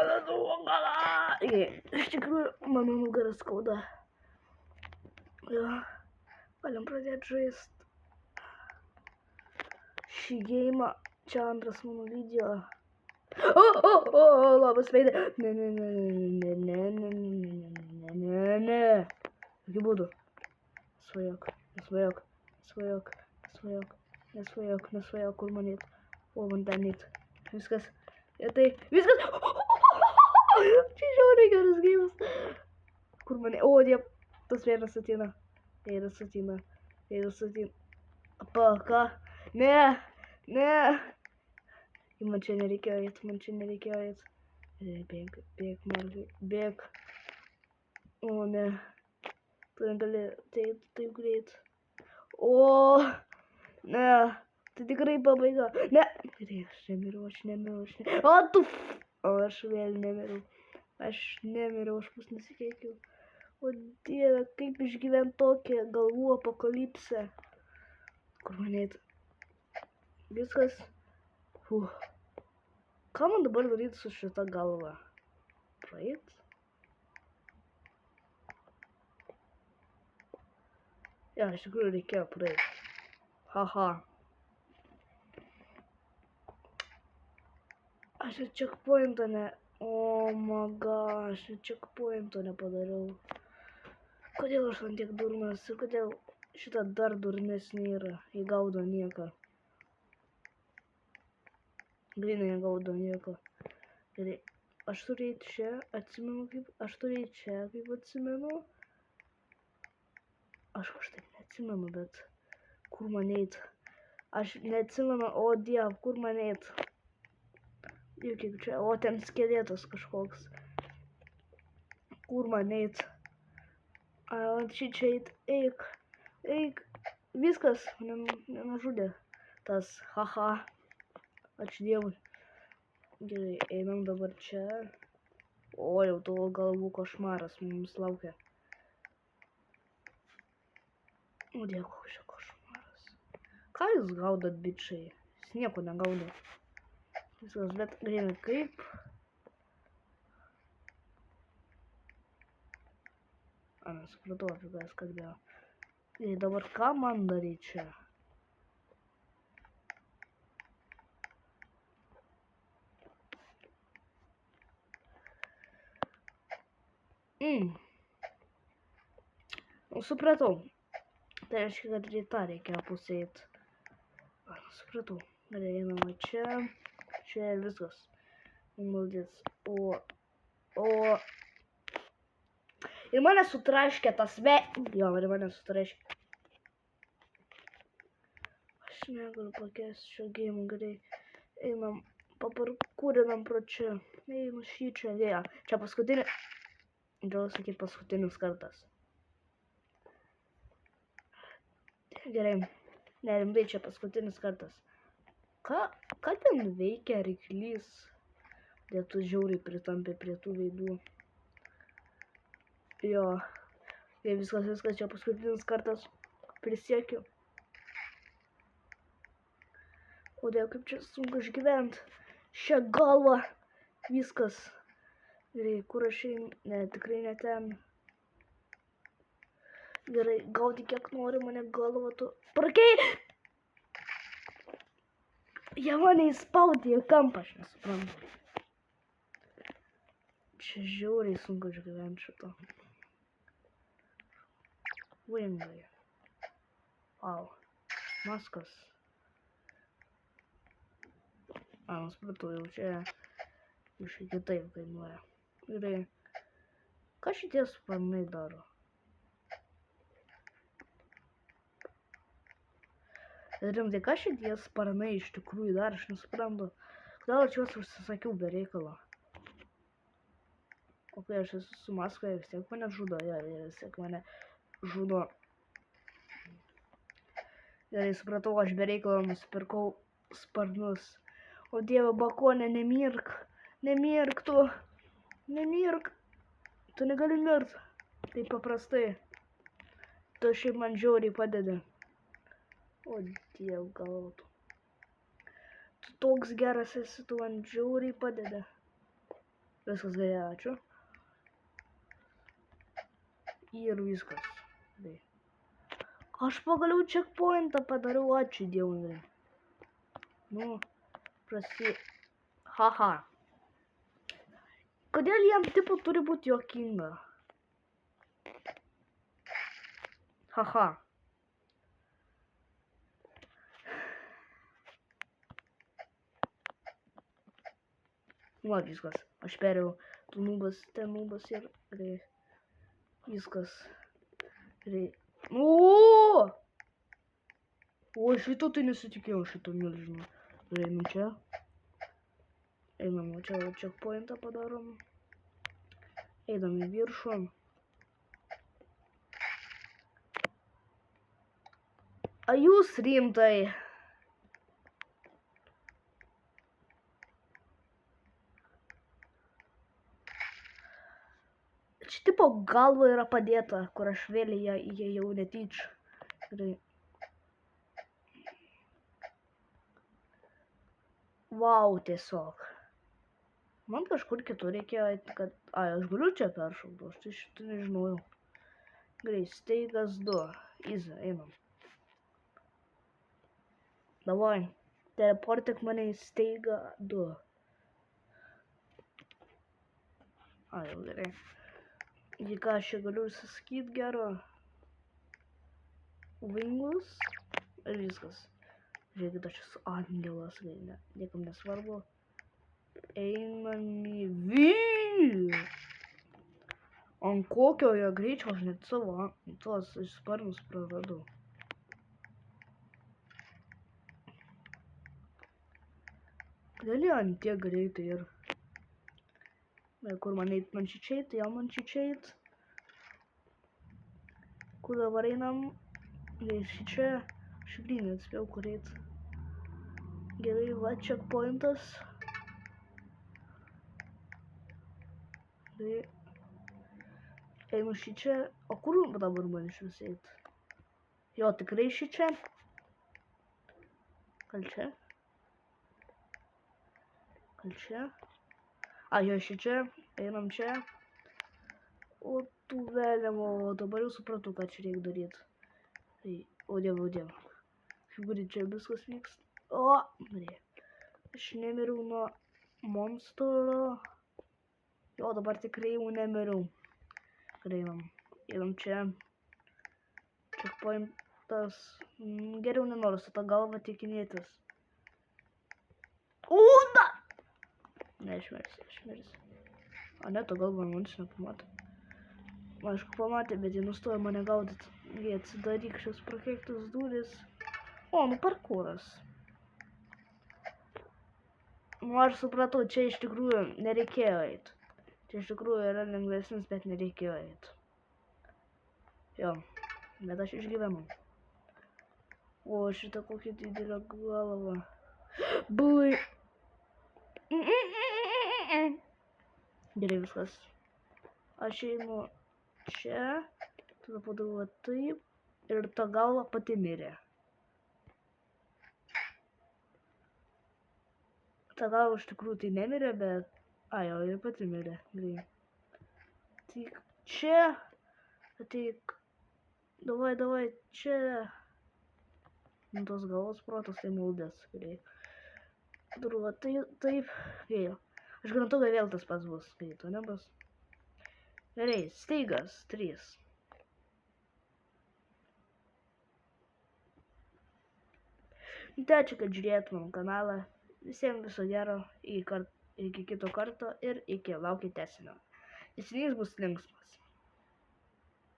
mano nugarą. Iš tikrųjų, mano nugarą skauda. Jo, galim pradėti žaisti šį geimą. Čia antras mano video. Labas veidė. Ne. Jokių būdų. Nesvajok, kur man eit. O, man ten eit. Viskas. Viskas. Čia žiauriai geras geimas. Kur man eit. O, diep. Tas vėras ateina. Apa, ką? Ne. Man čia nereikėjo eit. Bėk, Margai, bėk. O, ne. Tu negali eit taip greit. O, ne. Tai tikrai pabaiga. Ne. Aš nemiriau. O, tu. O, aš vėl nemiriau. Aš pus nesikeikiau. O, Dieve, kaip išgyvent tokią galvų apokalipsę. Kur man eit? Viskas. Ką man dabar daryti su šita galva? Praeit? Ja, iš tikrųjų reikėjo praeit. Haha. Aš ir checkpointą Oh my god, aš ir checkpointą nepadariau. Kodėl aš man tiek durnas ir kodėl šitą dar durnesnį yra? Įgaudo nieką. Grinai negaudo nieko. Gerai, aš turiu eiti čia, atsimenu kaip, aš kažkaip neatsimenu, bet kur man eit? Aš neatsimenu, o Diev, kur man eit? Ir kaip čia, o ten skeletas kažkoks. Kur man eit? Čia eit, eik, viskas, nenužudė tas, haha. Ačiū Dievui. Gerai, einam dabar čia. O, jau tavo galvų košmaras mums laukia. O, Dieve, koks čia košmaras. Ką jūs gaudot, bičiai? Jis nieko negaudo. Viskas, bet greitai kaip? Nesupratau, apie ką jis kalbėjo. Ir dabar ką man daryti čia? Supratau. Tai reiškia, kad į tą reikia pusę eit. Supratau. Gerai, einama čia. Čia ir viskas. Maldės. O. Ir mane sutraškė tas Jo, ir mane sutraškė. Aš negaliu pakęsti šio geimo. Gerai. Einam. Paparkūrinam pro čia. Einu šį čia. Ja. Čia paskutinį. Galiu sakyti paskutinis kartas. Gerai. Nerimtai, čia paskutinis kartas. Ką ten veikia ryklys? Dėl tu žiauriai pritampė prie tų veidų. Jo. Tai viskas, čia paskutinis kartas. Prisiekiu. O dėl kaip čia sunku išgyvent. Šią galvą. Viskas. Gerai, kur aš einu? Ne, tikrai ne ten. Gerai, gauti kiek nori mane galvą tu. Prakiai! Jie mane įspaudė į kampą, aš nesuprantu. Čia žiauriai sunku išgyventi šito. Wingai. Wow. Maskas. Nusipratau, jau čia iš kitaip kainuoja. Gerai. Ką šitie sparnai daro? Rimtai, ką šitie sparnai iš tikrųjų dar, aš nesuprantu. Kodėl aš juos užsisakiau be reikalo? O kai aš esu su maskoje, vis tiek mane žudo. Vis tiek mane žudo. Gerai, supratau, aš be reikalo nusipirkau sparnus. O Dieve, bakone, nemirk. Nemirk tu. Nemirk. Tu negali mirt. Taip paprastai. Tu šiaip man žiauriai padedi. O Dieve, galvotų. Tu toks geras esi, tu man žiauriai padedi. Viskas gerai, ačiū. Ir viskas. Tai. Aš pagaliau checkpointą padariau, ačiū Dievui. Nu, Haha. Kodėl jam tipo turi būti juokinga? Haha. Nu, viskas. Aš perėjau. Tu nubas, ten nubas ir... Viskas. O, šito tai nesitikėjau, šito milžino. Einam čia. Einam čia checkpointą padarom. Einam į viršų. A jūs rimtai? Čia tipo galva yra padėta, kur aš vėl įėjau netyčia. Vau, tiesiog. Man kažkur kitur reikėjo, kad... aš galiu čia peršaukti, aš tai šitą nežinojau. Gerai, steigas 2. Easy, einam. Davai, teleportik mane į steigą 2. Jau gerai. Į ką aš čia galiu įsiskyti gero? Vingus. Ir viskas. Žiūrėkit, aš esu angelas, niekam nesvarbu. Einam į Ant kokio jo greičio aš net savo tuos sparnus praradau. Gali ant tiek greitai ir... Kur man eit man šičeit, jau man šičeit. Kur dabar einam? Šičia. Šikrinį atspėjau, kur eit. Gerai, va, checkpointas. Tai... Einu šičia. O kur dabar man iš vis eit? Jo, tikrai šičia. Gal čia? Gal čia? Jo, šičia. Einam čia. O tu vėliavo, dabar jau supratau, ką čia reikia daryti. Tai, o Dieve. Kaip greit čia viskas vyks. Aš nemiriau nuo monstro. Jo, dabar tikrai jau nemiriau. Einam. Einam čia. Checkpointas. Geriau nenoriu su tą galvą tikinėtis. Da! Ne, aš mirsiu. Ne, to galvą manis nepamatė. Aišku, pamatė, bet jie nustojo mane gaudyti. Jie atsidaryk šios prakeiktos durys. Nu parkūras. Aš supratau, čia iš tikrųjų nereikėjo eit. Čia iš tikrųjų yra lengvesnis, bet nereikėjo eit. Jo, bet aš išgyvenau. Šitą kokią didelę galvą. Blai. Gerai, viskas. Aš einu čia, tada padarau taip ir ta galva pati mirė. Ta galva iš tikrųjų tai nemirė, bet... Jo, ir pati mirė. Gerai. Tik čia. Ateik. Davai, čia. Tos galvos protas tai maldės. Gerai. Padarau taip. Gerai. Aš garantuoju, kad vėl tas pats bus. Gerai, to nebus. Gerai, steigas 3. Tai ačiū, kad žiūrėjot mano kanalą. Visiems viso gero, iki kito karto ir iki laukit tęsinio. Tęsinys bus linksmas.